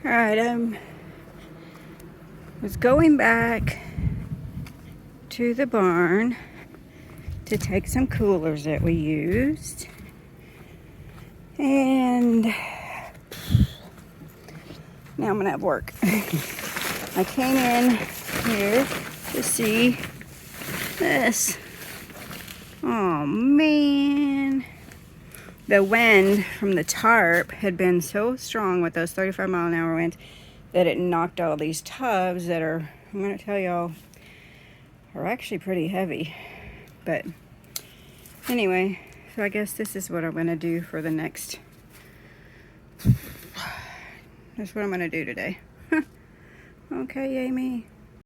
Alright, was going back to the barn to take some coolers that we used. And now I'm gonna have work. I came in here to see this. Oh man. The wind from the tarp had been so strong with those 35-mile-an-hour winds that it knocked all these tubs that are, I'm gonna tell y'all, are actually pretty heavy. But anyway, so I guess this is what I'm gonna do for the next, that's what I'm gonna do today. Okay, Amy.